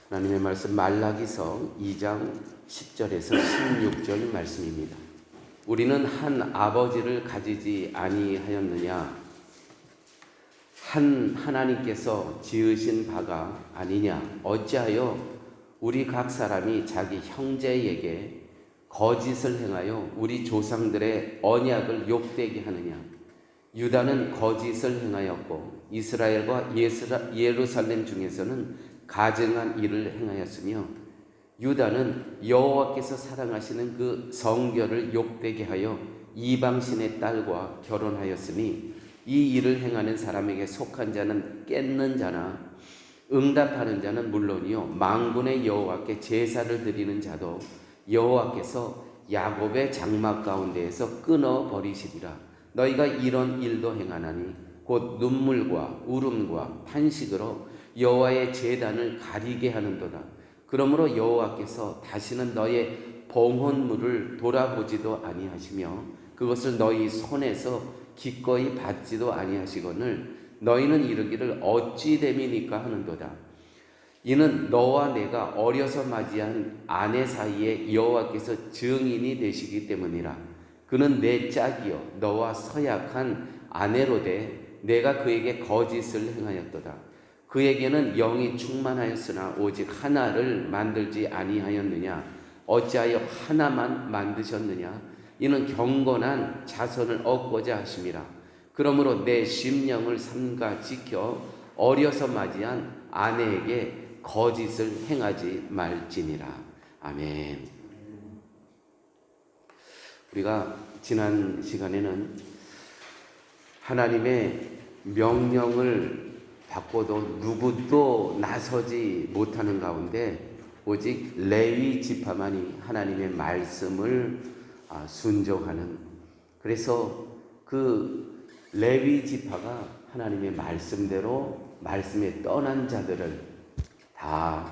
하나님의 말씀 말라기서 2장 10절에서 16절 말씀입니다. 우리는 한 아버지를 가지지 아니하였느냐? 한 하나님께서 지으신 바가 아니냐? 어찌하여 우리 각 사람이 자기 형제에게 거짓을 행하여 우리 조상들의 언약을 욕되게 하느냐? 유다는 거짓을 행하였고 이스라엘과 예루살렘 중에서는 가증한 일을 행하였으며 유다는 여호와께서 사랑하시는 그 성결을 욕되게 하여 이방신의 딸과 결혼하였으니 이 일을 행하는 사람에게 속한 자는 깼는 자나 응답하는 자는 물론이요 만군의 여호와께 제사를 드리는 자도 여호와께서 야곱의 장막 가운데에서 끊어 버리시리라. 너희가 이런 일도 행하나니 곧 눈물과 울음과 탄식으로 여호와의 제단을 가리게 하는도다. 그러므로 여호와께서 다시는 너의 봉헌물을 돌아보지도 아니하시며 그것을 너희 손에서 기꺼이 받지도 아니하시거늘 너희는 이르기를 어찌 됨이니까 하는도다. 이는 너와 내가 어려서 맞이한 아내 사이에 여호와께서 증인이 되시기 때문이라. 그는 내 짝이요 너와 서약한 아내로되 내가 그에게 거짓을 행하였도다. 그에게는 영이 충만하였으나 오직 하나를 만들지 아니하였느냐? 어찌하여 하나만 만드셨느냐? 이는 경건한 자손을 얻고자 하심이라. 그러므로 내 심령을 삼가 지켜 어려서 맞이한 아내에게 거짓을 행하지 말지니라. 아멘. 우리가 지난 시간에는 하나님의 명령을 받고도 누구도 나서지 못하는 가운데 오직 레위 지파만이 하나님의 말씀을 순종하는, 그래서 그 레위 지파가 하나님의 말씀대로 말씀에 떠난 자들을 다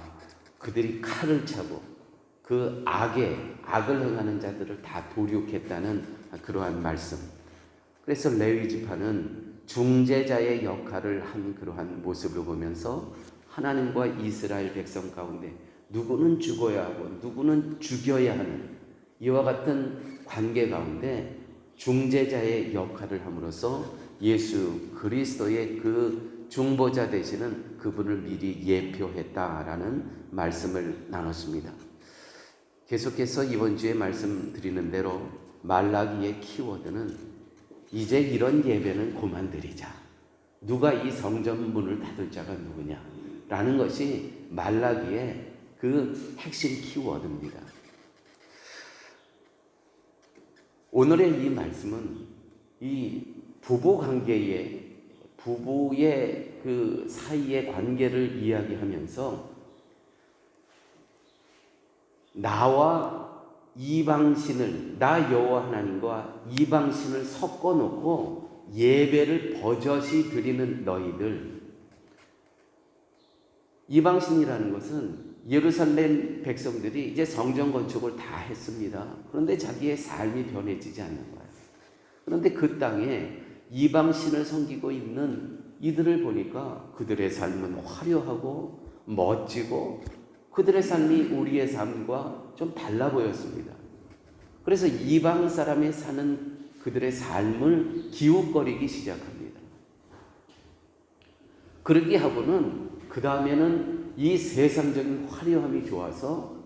그들이 칼을 차고 그 악을 행하는 자들을 다 도륙했다는 그러한 말씀. 그래서 레위 지파는 중재자의 역할을 한 그러한 모습을 보면서 하나님과 이스라엘 백성 가운데 누구는 죽어야 하고 누구는 죽여야 하는 이와 같은 관계 가운데 중재자의 역할을 함으로써 예수 그리스도의 그 중보자 되시는 그분을 미리 예표했다라는 말씀을 나눴습니다. 계속해서 이번 주에 말씀드리는 대로 말라기의 키워드는 이제 이런 예배는 그만드리자. 누가 이 성전 문을 닫을 자가 누구냐? 라는 것이 말라기의 그 핵심 키워드입니다. 오늘의 이 말씀은 이 부부의 그 사이의 관계를 이야기하면서 나와 이방신을, 나 여호와 하나님과 이방신을 섞어놓고 예배를 버젓이 드리는 너희들. 이방신이라는 것은 예루살렘 백성들이 이제 성전 건축을 다 했습니다. 그런데 자기의 삶이 변해지지 않는 거예요. 그런데 그 땅에 이방신을 섬기고 있는 이들을 보니까 그들의 삶은 화려하고 멋지고 그들의 삶이 우리의 삶과 좀 달라 보였습니다. 그래서 이방 사람이 사는 그들의 삶을 기웃거리기 시작합니다. 그러기 하고는 그 다음에는 이 세상적인 화려함이 좋아서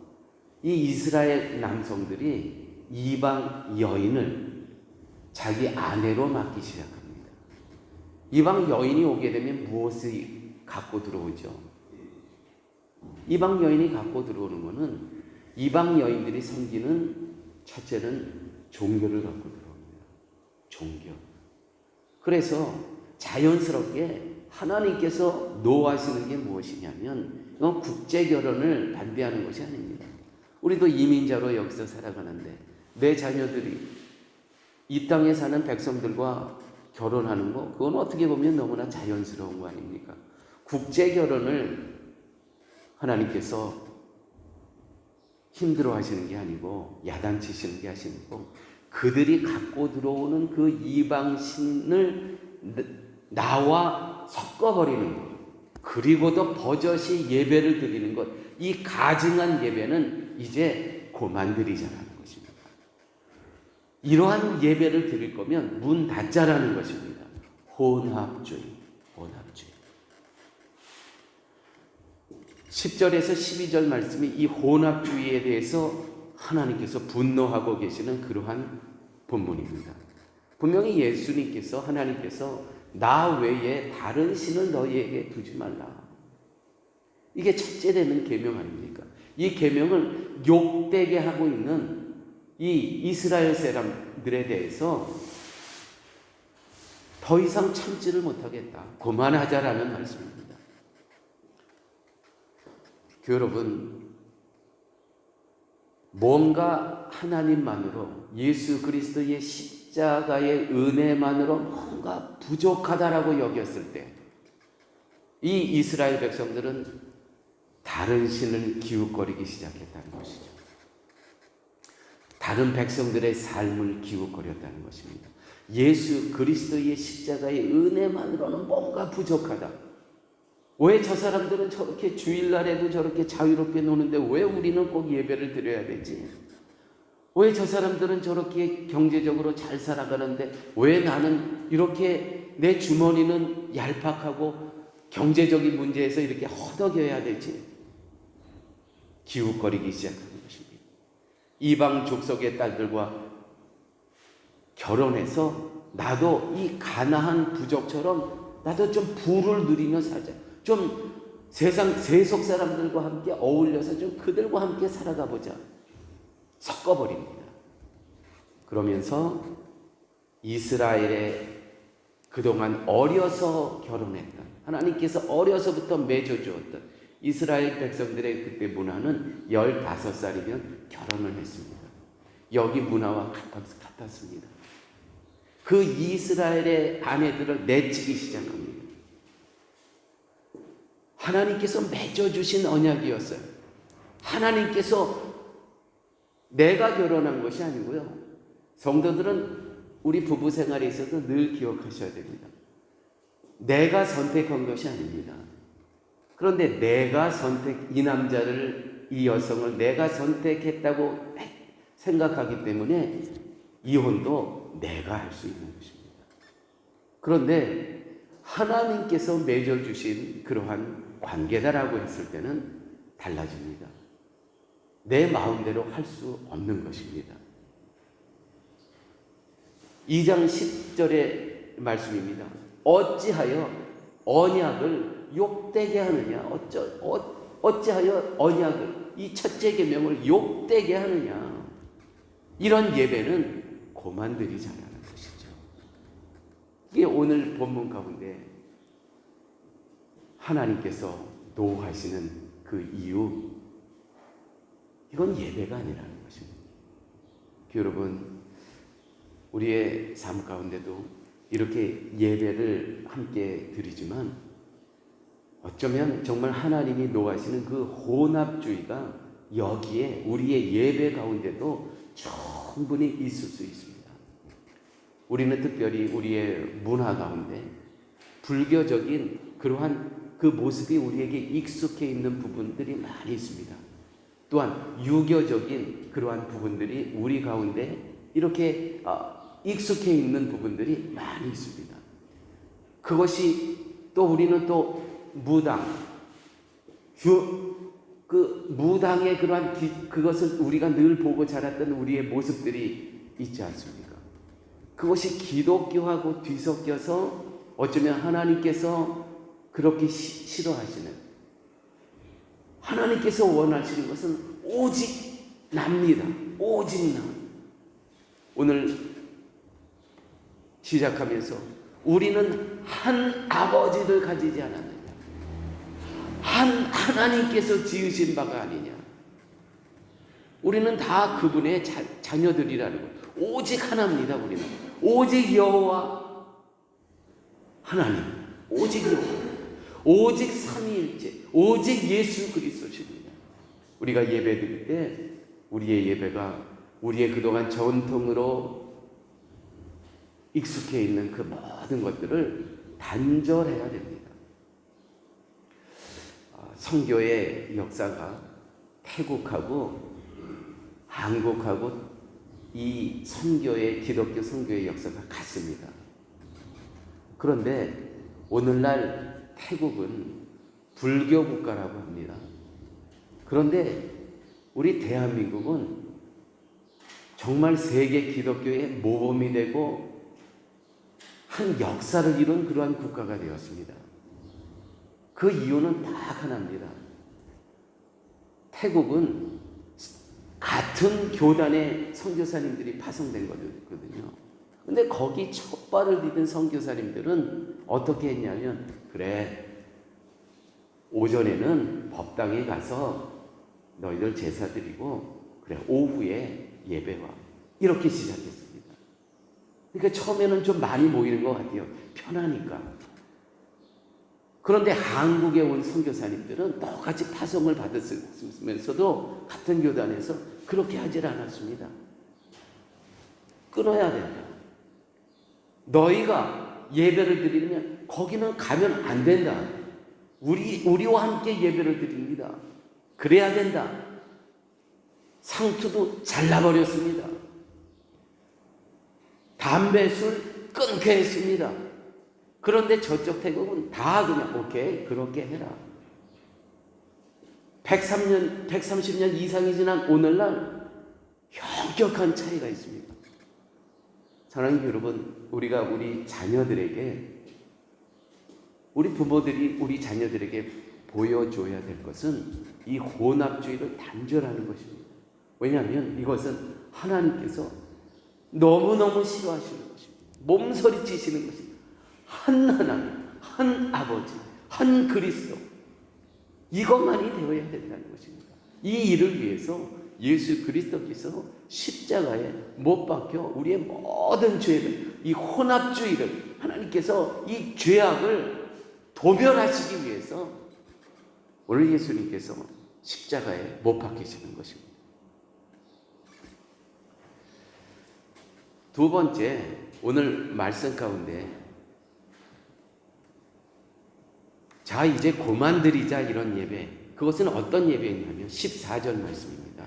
이 이스라엘 남성들이 이방 여인을 자기 아내로 맡기 시작합니다. 이방 여인이 오게 되면 무엇을 갖고 들어오죠? 이방 여인이 갖고 들어오는 것은 이방 여인들이 섬기는 첫째는 종교를 갖고 들어옵니다. 종교. 그래서 자연스럽게 하나님께서 노하시는 게 무엇이냐면 이건 국제 결혼을 반대하는 것이 아닙니다. 우리도 이민자로 여기서 살아가는데 내 자녀들이 이 땅에 사는 백성들과 결혼하는 거, 그건 어떻게 보면 너무나 자연스러운 거 아닙니까? 국제 결혼을 하나님께서 힘들어 하시는 게 아니고 야단치시는 게 아니고 그들이 갖고 들어오는 그 이방신을 나와 섞어버리는 거예요. 그리고도 버젓이 예배를 드리는 것, 이 가증한 예배는 이제 그만드리자라는 것입니다. 이러한 예배를 드릴 거면 문 닫자라는 것입니다. 혼합주의. 10절에서 12절 말씀이 이 혼합주의에 대해서 하나님께서 분노하고 계시는 그러한 본문입니다. 분명히 예수님께서, 하나님께서 나 외에 다른 신을 너희에게 두지 말라. 이게 첫째 되는 계명 아닙니까? 이 계명을 욕되게 하고 있는 이 이스라엘 사람들에 대해서 더 이상 참지를 못하겠다. 그만하자라는 말씀입니다. 여러분, 뭔가 하나님만으로, 예수 그리스도의 십자가의 은혜만으로 뭔가 부족하다라고 여겼을 때 이 이스라엘 백성들은 다른 신을 기웃거리기 시작했다는 것이죠. 다른 백성들의 삶을 기웃거렸다는 것입니다. 예수 그리스도의 십자가의 은혜만으로는 뭔가 부족하다. 왜 저 사람들은 저렇게 주일날에도 저렇게 자유롭게 노는데 왜 우리는 꼭 예배를 드려야 되지? 왜 저 사람들은 저렇게 경제적으로 잘 살아가는데 왜 나는 이렇게 내 주머니는 얄팍하고 경제적인 문제에서 이렇게 허덕여야 되지? 기웃거리기 시작하는 것입니다. 이방 족속의 딸들과 결혼해서 나도 이 가나안 부족처럼 나도 좀 부를 누리며 살자. 좀 세속 사람들과 함께 어울려서 좀 그들과 함께 살아가 보자. 섞어버립니다. 그러면서 이스라엘에 그동안 어려서 결혼했던, 하나님께서 어려서부터 맺어주었던 이스라엘 백성들의 그때 문화는 15살이면 결혼을 했습니다. 여기 문화와 같았습니다. 그 이스라엘의 아내들을 내치기 시작합니다. 하나님께서 맺어주신 언약이었어요. 하나님께서 내가 결혼한 것이 아니고요. 성도들은 우리 부부 생활에 있어서 늘 기억하셔야 됩니다. 내가 선택한 것이 아닙니다. 그런데 내가 이 남자를, 이 여성을 내가 선택했다고 생각하기 때문에 이혼도 내가 할 수 있는 것입니다. 그런데 하나님께서 맺어주신 그러한 관계다라고 했을 때는 달라집니다. 내 마음대로 할 수 없는 것입니다. 2장 10절의 말씀입니다. 어찌하여 언약을 욕되게 하느냐? 어찌하여 언약을, 이 첫째 계명을 욕되게 하느냐? 이런 예배는 그만드리자라는 것이죠. 이게 오늘 본문 가운데 하나님께서 노하시는 그 이유, 이건 예배가 아니라는 것입니다. 여러분, 우리의 삶 가운데도 이렇게 예배를 함께 드리지만 어쩌면 정말 하나님이 노하시는 그 혼합주의가 여기에 우리의 예배 가운데도 충분히 있을 수 있습니다. 우리는 특별히 우리의 문화 가운데 불교적인 그러한 그 모습이 우리에게 익숙해 있는 부분들이 많이 있습니다. 또한 유교적인 그러한 부분들이 우리 가운데 이렇게 익숙해 있는 부분들이 많이 있습니다. 그것이 또 우리는 또 무당, 그 무당의 그러한 그것을 우리가 늘 보고 자랐던 우리의 모습들이 있지 않습니까? 그것이 기독교하고 뒤섞여서 어쩌면 하나님께서 그렇게 싫어하시는, 하나님께서 원하시는 것은 오직 납니다. 오직 나. 오늘 시작하면서 우리는 한 아버지를 가지지 않았느냐? 한 하나님께서 지으신 바가 아니냐? 우리는 다 그분의 자녀들이라는 것. 오직 하나입니다. 우리는 오직 여호와 하나님, 오직 여호와, 오직 삼위일체, 오직 예수 그리스도십니다. 우리가 예배 드릴 때 우리의 예배가 우리의 그동안 전통으로 익숙해 있는 그 모든 것들을 단절해야 됩니다. 선교의 역사가 태국하고 한국하고 이 선교의 기독교 선교의 역사가 같습니다. 그런데 오늘날 태국은 불교 국가라고 합니다. 그런데 우리 대한민국은 정말 세계 기독교의 모범이 되고 한 역사를 이룬 그러한 국가가 되었습니다. 그 이유는 딱 하나입니다. 태국은 같은 교단의 선교사님들이 파송된 거거든요. 근데 거기 첫 발을 디딘 선교사님들은 어떻게 했냐면, 그래, 오전에는 법당에 가서 너희들 제사 드리고, 그래, 오후에 예배 와. 이렇게 시작했습니다. 그러니까 처음에는 좀 많이 모이는 것 같아요. 편하니까. 그런데 한국에 온 선교사님들은 똑같이 파송을 받았으면서도 같은 교단에서 그렇게 하질 않았습니다. 끊어야 된다. 너희가 예배를 드리면 거기는 가면 안 된다. 우리와 함께 예배를 드립니다. 그래야 된다. 상투도 잘라버렸습니다. 담배, 술 끊게 했습니다. 그런데 저쪽 태국은 다 그냥 오케이, 그렇게 해라. 130년 이상이 지난 오늘날 현격한 차이가 있습니다. 사랑하는 여러분, 우리가 우리 자녀들에게, 우리 부모들이 우리 자녀들에게 보여줘야 될 것은 이 혼합주의를 단절하는 것입니다. 왜냐하면 이것은 하나님께서 너무너무 싫어하시는 것입니다. 몸서리치시는 것입니다. 한 하나님, 한 아버지, 한 그리스도, 이것만이 되어야 된다는 것입니다. 이 일을 위해서 예수 그리스도께서 십자가에 못 박혀 우리의 모든 죄를, 이 혼합주의를, 하나님께서 이 죄악을 도멸하시기 위해서 오늘 예수님께서 십자가에 못 박히시는 것입니다. 두 번째, 오늘 말씀 가운데 자 이제 그만 드리자 이런 예배, 그것은 어떤 예배냐면 14절 말씀입니다.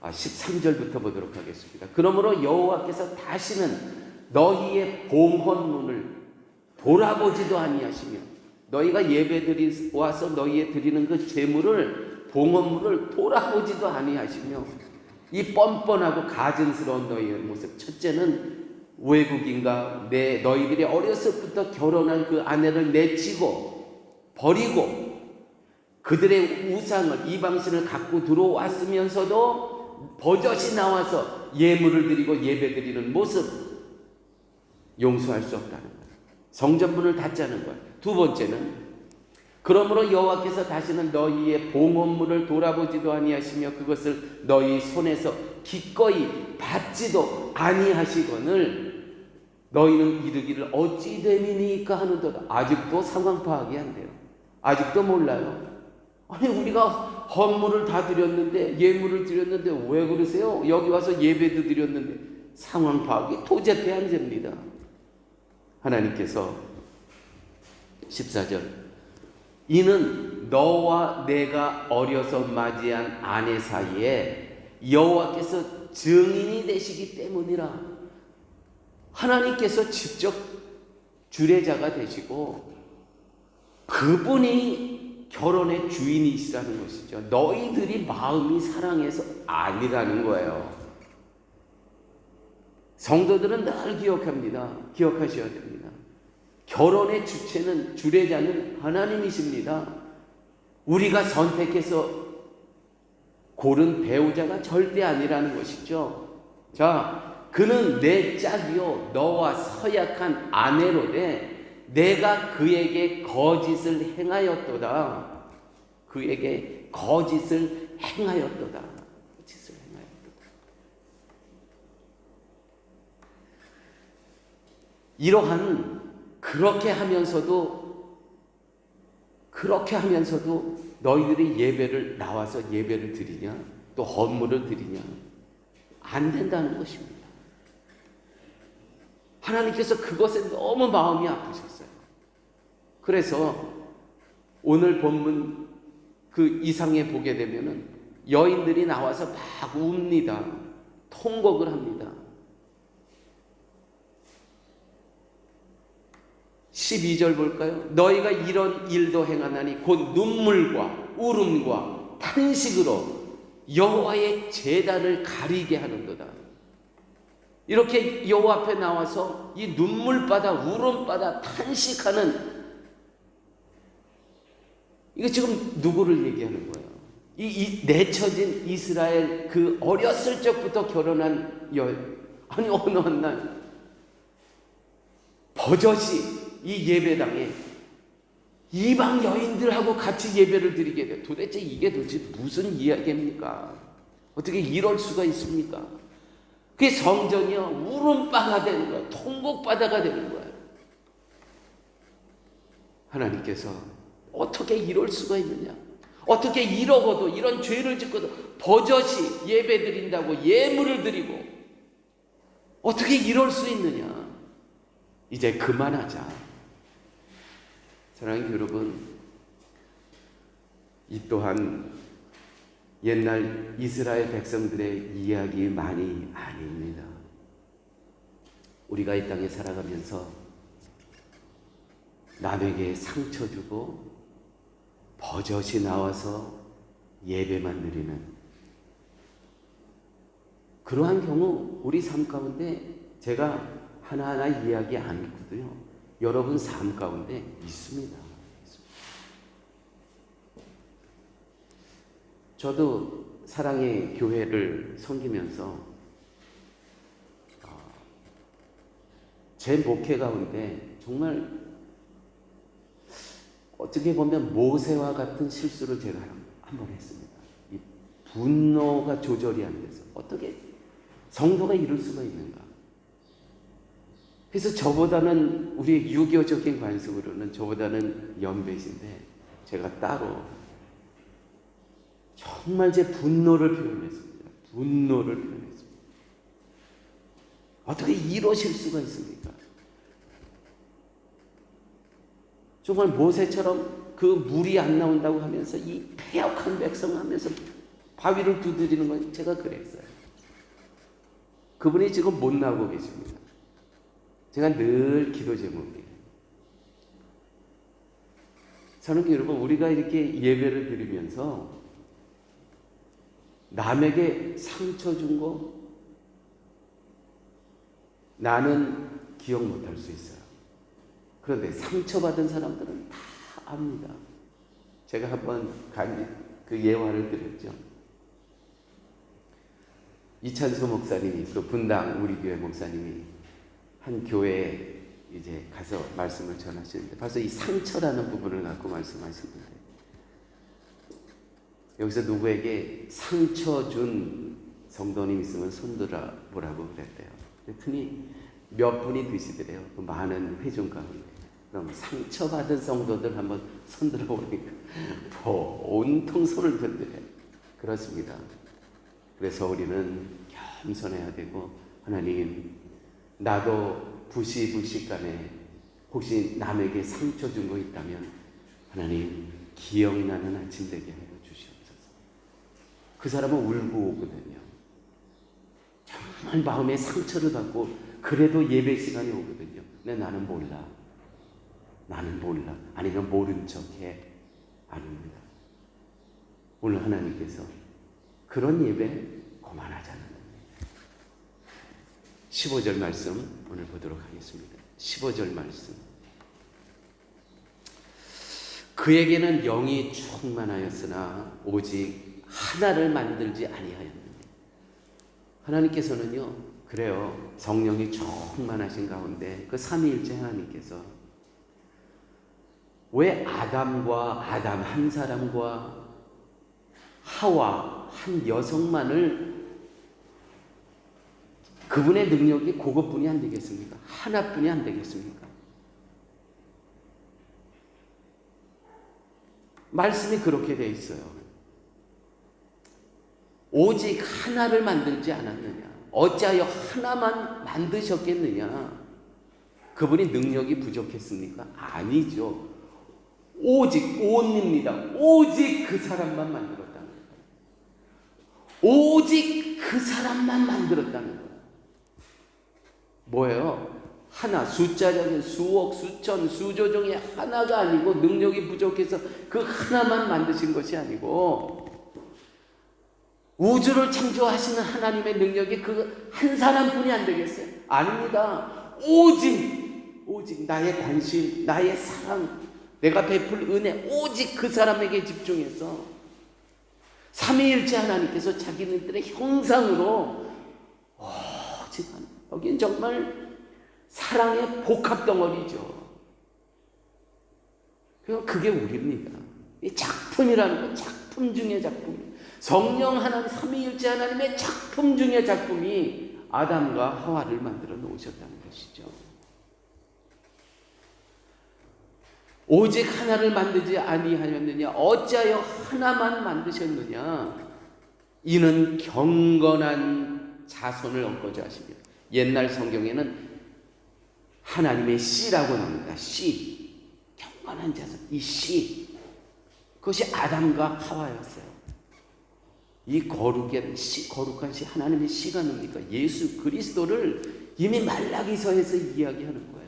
13절부터 보도록 하겠습니다. 그러므로 여호와께서 다시는 너희의 봉헌문을 돌아보지도 아니하시며, 너희가 예배드리 와서 너희의 드리는 그 제물을, 봉헌물을 돌아보지도 아니하시며, 이 뻔뻔하고 가증스러운 너희의 모습, 첫째는 외국인과 너희들이 어렸을부터 결혼한 그 아내를 내치고 버리고 그들의 우상을, 이방신을 갖고 들어왔으면서도 버젓이 나와서 예물을 드리고 예배드리는 모습, 용서할 수 없다는 거예요. 성전문을 닫자는 거예요. 두 번째는 그러므로 여호와께서 다시는 너희의 봉헌물을 돌아보지도 아니하시며 그것을 너희 손에서 기꺼이 받지도 아니하시거늘 너희는 이르기를 어찌 됨이니까 하는도다. 아직도 상황 파악이 안 돼요. 아직도 몰라요. 아니 우리가 헌물을 다 드렸는데, 예물을 드렸는데 왜 그러세요? 여기 와서 예배도 드렸는데. 상황 파악이 도저히 안 됩니다. 하나님께서 14절, 이는 너와 내가 어려서 맞이한 아내 사이에 여호와께서 증인이 되시기 때문이라. 하나님께서 직접 주례자가 되시고 그분이 결혼의 주인이시라는 것이죠. 너희들이 마음이 사랑해서 아니라는 거예요. 성도들은 늘 기억하셔야 됩니다. 결혼의 주체는, 주례자는 하나님이십니다. 우리가 선택해서 고른 배우자가 절대 아니라는 것이죠. 자, 그는 내 짝이요 너와 서약한 아내로되 내가 그에게 거짓을 행하였도다. 그에게 거짓을 행하였도다. 거짓을 행하였도다. 이러한 그렇게 하면서도 너희들이 예배를 나와서 예배를 드리냐, 또 헌물을 드리냐, 안 된다는 것입니다. 하나님께서 그것에 너무 마음이 아프셨어요. 그래서 오늘 본문 그 이상에 보게 되면은 여인들이 나와서 막 웁니다. 통곡을 합니다. 12절 볼까요? 너희가 이런 일도 행하나니 곧 눈물과 울음과 탄식으로 여호와의 제단을 가리게 하는도다. 이렇게 여호와 앞에 나와서 이 눈물바다, 울음바다, 탄식하는, 이거 지금 누구를 얘기하는 거예요? 이 내쳐진 이스라엘, 그 어렸을 적부터 결혼한 여인. 아니 어느 날 버젓이 이 예배당에 이방 여인들하고 같이 예배를 드리게 돼. 도대체 이게 무슨 이야기입니까? 어떻게 이럴 수가 있습니까? 그게 성전이요, 울음바가 되는 거야. 통곡바다가 되는 거야. 하나님께서 어떻게 이럴 수가 있느냐? 어떻게 이러고도, 이런 죄를 짓고도 버젓이 예배 드린다고 예물을 드리고 어떻게 이럴 수 있느냐? 이제 그만하자. 사랑하는 여러분, 이 또한 옛날 이스라엘 백성들의 이야기만이 아닙니다. 우리가 이 땅에 살아가면서 남에게 상처 주고 버젓이 나와서 예배만 드리는 그러한 경우 우리 삶 가운데 제가 하나하나 이야기 안 했거든요. 여러분 삶 가운데 있습니다. 저도 사랑의 교회를 섬기면서 제 목회 가운데 정말 어떻게 보면 모세와 같은 실수를 제가 한 번 했습니다. 이 분노가 조절이 안 돼서 어떻게 성도가 이럴 수가 있는가. 그래서 저보다는, 우리 유교적인 관습으로는 저보다는 연배신데 제가 따로 정말 제 분노를 표현했습니다. 분노를 표현했습니다. 어떻게 이러실 수가 있습니까? 정말 모세처럼 그 물이 안 나온다고 하면서 이 패역한 백성을 하면서 바위를 두드리는 건 제가 그랬어요. 그분이 지금 못 나오고 계십니다. 제가 늘 기도 제목이에요. 사랑하는 여러분, 우리가 이렇게 예배를 드리면서 남에게 상처 준 거 나는 기억 못할 수 있어요. 그런데 상처받은 사람들은 다 압니다. 제가 한번 그 예화를 드렸죠. 이찬수 목사님이, 그 분당 우리 교회 목사님이 한 교회에 이제 가서 말씀을 전하시는데 벌써 이 상처라는 부분을 갖고 말씀하시는데, 여기서 누구에게 상처 준 성도님 있으면 손들어 보라고 그랬대요. 그랬더니 몇 분이 드시더래요. 그 많은 회중 가운데. 그럼 상처받은 성도들 한번 손들어 보니까 온통 손을 들더래요. 그렇습니다. 그래서 우리는 겸손해야 되고, 하나님, 나도 부시간에 혹시 남에게 상처 준 거 있다면 하나님 기억나는 아침 되게 하여 주시옵소서. 그 사람은 울고 오거든요. 정말 마음에 상처를 받고 그래도 예배 시간이 오거든요. 근데 나는 몰라. 아니면 모른 척해. 아닙니다. 오늘 하나님께서 그런 예배 그만하자는 겁니다. 15절 말씀 오늘 보도록 하겠습니다. 15절 말씀. 그에게는 영이 충만하였으나 오직 하나를 만들지 아니하였느니. 하나님께서는요, 그래요, 성령이 충만하신 가운데 그 삼위일체 하나님께서 왜 아담 한 사람과 하와 한 여성만을, 그분의 능력이 그것뿐이 안 되겠습니까? 하나뿐이 안 되겠습니까? 말씀이 그렇게 돼 있어요. 오직 하나를 만들지 않았느냐? 어찌하여 하나만 만드셨겠느냐? 그분이 능력이 부족했습니까? 아니죠. 오직 온입니다. 오직 그 사람만 만들었다는 거예요. 오직 그 사람만 만들었다는 거예요. 뭐예요? 하나, 숫자적인 수억, 수천, 수조 중에 하나가 아니고 능력이 부족해서 그 하나만 만드신 것이 아니고 우주를 창조하시는 하나님의 능력이 그 한 사람뿐이 안 되겠어요? 아닙니다. 오직 나의 관심, 나의 사랑, 내가 베풀 은혜, 오직 그 사람에게 집중해서 삼위일체 하나님께서 자기네들의 형상으로 오직 여긴 정말 사랑의 복합 덩어리죠. 그게 우리입니다. 이 작품이라는 건 작품 중의 작품. 성령 하나님, 삼위일체 하나님의 작품 중의 작품이 아담과 하와를 만들어 놓으셨다는 것이죠. 오직 하나를 만들지 아니하였느냐? 어찌하여 하나만 만드셨느냐? 이는 경건한 자손을 얻고자 하시며. 옛날 성경에는 하나님의 씨라고 나옵니다. 씨, 경건한 자손. 이 씨, 그것이 아담과 하와였어요. 이 거룩한 씨, 하나님의 씨가 뭡니까? 예수 그리스도를 이미 말라기서에서 이야기하는 거예요.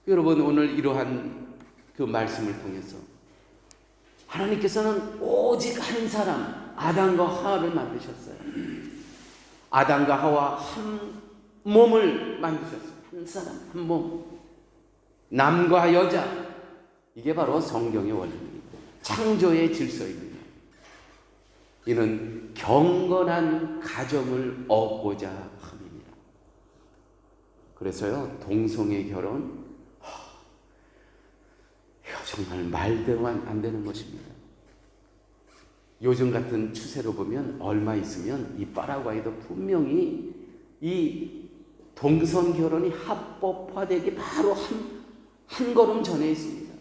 여러분, 오늘 이러한 그 말씀을 통해서 하나님께서는 오직 한 사람, 아담과 하와를 만드셨어요. 아담과 하와 한 몸을 만드셨어요. 한 사람, 한 몸. 남과 여자. 이게 바로 성경의 원리입니다. 창조의 질서입니다. 이는 경건한 가정을 얻고자 함입니다. 그래서요, 동성애 결혼, 정말 말대로 안 되는 것입니다. 요즘 같은 추세로 보면 얼마 있으면 이 파라과이도 분명히 이 동성 결혼이 합법화되기 바로 한 걸음 전에 있습니다.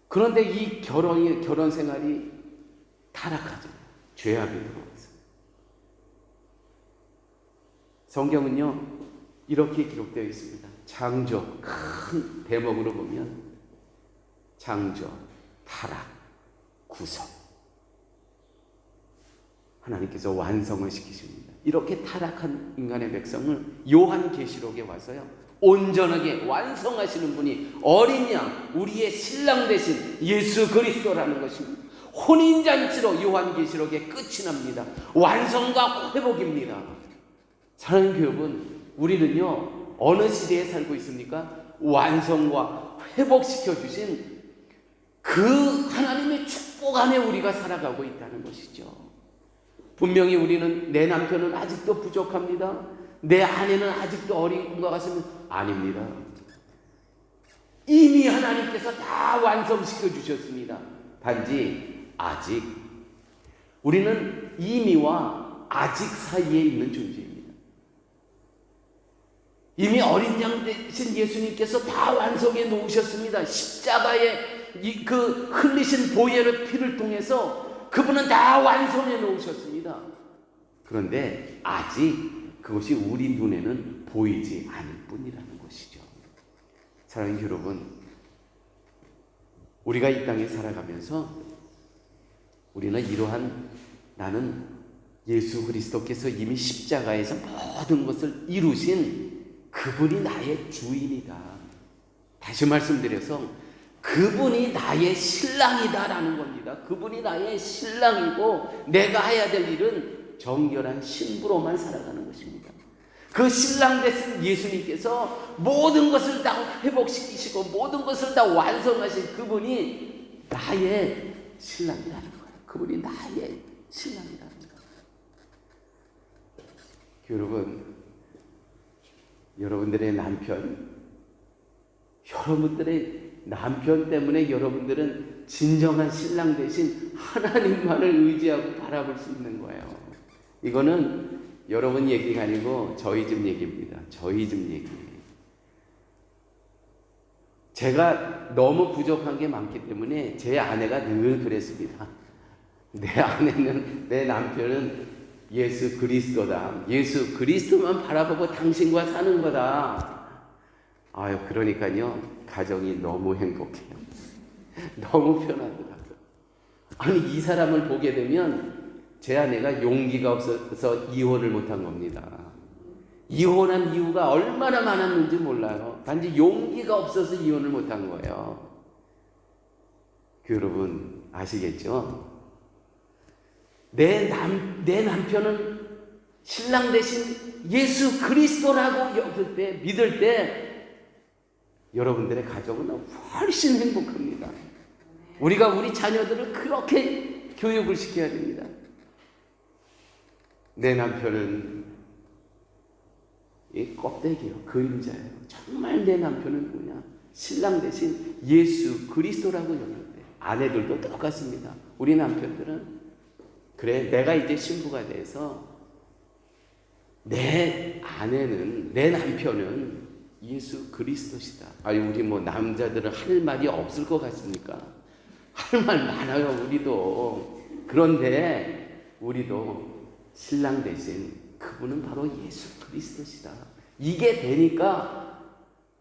그런데 이 결혼 생활이 타락하죠. 죄악이 들어왔어요. 성경은요, 이렇게 기록되어 있습니다. 창조, 큰 대목으로 보면 창조, 타락, 구속. 하나님께서 완성을 시키십니다. 이렇게 타락한 인간의 백성을 요한계시록에 와서요, 온전하게 완성하시는 분이 어린 양, 우리의 신랑 되신 예수 그리스도라는 것입니다. 혼인잔치로 요한계시록의 끝이 납니다. 완성과 회복입니다. 사랑하는 여러분, 우리는요, 어느 시대에 살고 있습니까? 완성과 회복시켜 주신 그 하나님의 축복 안에 우리가 살아가고 있다는 것이죠. 분명히 우리는 내 남편은 아직도 부족합니다. 내 아내는 아직도 어린 것 같으면 아닙니다. 이미 하나님께서 다 완성시켜 주셨습니다. 단지 아직, 우리는 이미와 아직 사이에 있는 존재입니다. 이미 어린 양 되신 예수님께서 다 완성해 놓으셨습니다. 십자가에 그 흘리신 보혈의 피를 통해서 그분은 다 완성해 놓으셨습니다. 그런데 아직 그것이 우리 눈에는 보이지 않을 뿐이라는 것이죠. 사랑하는 여러분, 우리가 이 땅에 살아가면서 우리는 이러한, 나는 예수 그리스도께서 이미 십자가에서 모든 것을 이루신 그분이 나의 주인이다. 다시 말씀드려서 그분이 나의 신랑이다라는 겁니다. 그분이 나의 신랑이고 내가 해야 될 일은 정결한 신부로만 살아가는 것입니다. 그 신랑 되신 예수님께서 모든 것을 다 회복시키시고 모든 것을 다 완성하신 그분이 나의 신랑이라는 거예요. 그분이 나의 신랑이라는 거예요. 여러분들의 남편 때문에 여러분들은 진정한 신랑 대신 하나님만을 의지하고 바라볼 수 있는 거예요. 이거는 여러분 얘기가 아니고 저희 집 얘기입니다. 저희 집 얘기. 제가 너무 부족한 게 많기 때문에 제 아내가 늘 그랬습니다. 내 남편은 예수 그리스도다. 예수 그리스도만 바라보고 당신과 사는 거다. 아유, 그러니까요, 가정이 너무 행복해요. 너무 편하더라고요. 아니, 이 사람을 보게 되면 제 아내가 용기가 없어서 이혼을 못한 겁니다. 이혼한 이유가 얼마나 많았는지 몰라요. 단지 용기가 없어서 이혼을 못한 거예요. 여러분 아시겠죠? 내 남편은 신랑 대신 예수 그리스도라고 여길 때, 믿을 때 여러분들의 가정은 훨씬 행복합니다. 우리가 우리 자녀들을 그렇게 교육을 시켜야 됩니다. 내 남편은 이 껍데기요, 그림자예요. 정말 내 남편은 뭐냐? 신랑 대신 예수 그리스도라고 여기는데, 아내들도 똑같습니다. 우리 남편들은 그래, 내가 이제 신부가 돼서 내 아내는, 내 남편은 예수 그리스도시다. 아니, 우리 뭐 남자들은 할 말이 없을 것 같습니까? 할 말 많아요, 우리도. 그런데 우리도 신랑 대신 그분은 바로 예수 그리스도시다. 이게 되니까,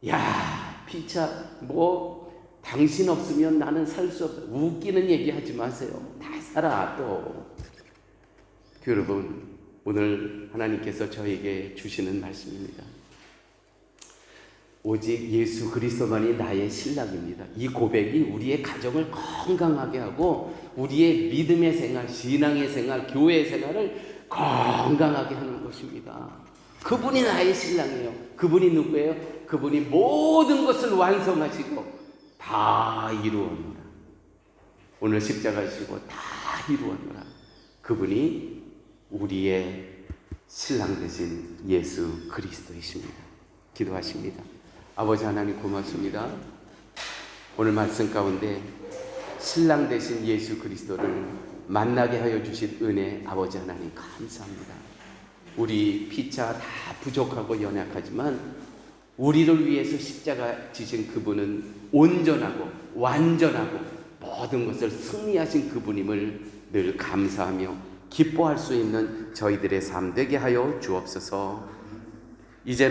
야, 피차, 뭐 당신 없으면 나는 살 수 없어. 웃기는 얘기 하지 마세요. 다 살아. 또 여러분, 오늘 하나님께서 저에게 주시는 말씀입니다. 오직 예수 그리스도만이 나의 신랑입니다. 이 고백이 우리의 가정을 건강하게 하고 우리의 믿음의 생활, 신앙의 생활, 교회의 생활을 건강하게 하는 것입니다. 그분이 나의 신랑이에요. 그분이 누구예요? 그분이 모든 것을 완성하시고 다 이루었노라. 오늘 십자가 지고 다 이루었노라. 그분이 우리의 신랑 되신 예수 그리스도이십니다. 기도하십니다. 아버지 하나님 고맙습니다. 오늘 말씀 가운데 신랑 되신 예수 그리스도를 만나게 하여 주신 은혜 아버지 하나님 감사합니다. 우리 피차 다 부족하고 연약하지만 우리를 위해서 십자가 지신 그분은 온전하고 완전하고 모든 것을 승리하신 그분임을 늘 감사하며 기뻐할 수 있는 저희들의 삶 되게 하여 주옵소서. 이제는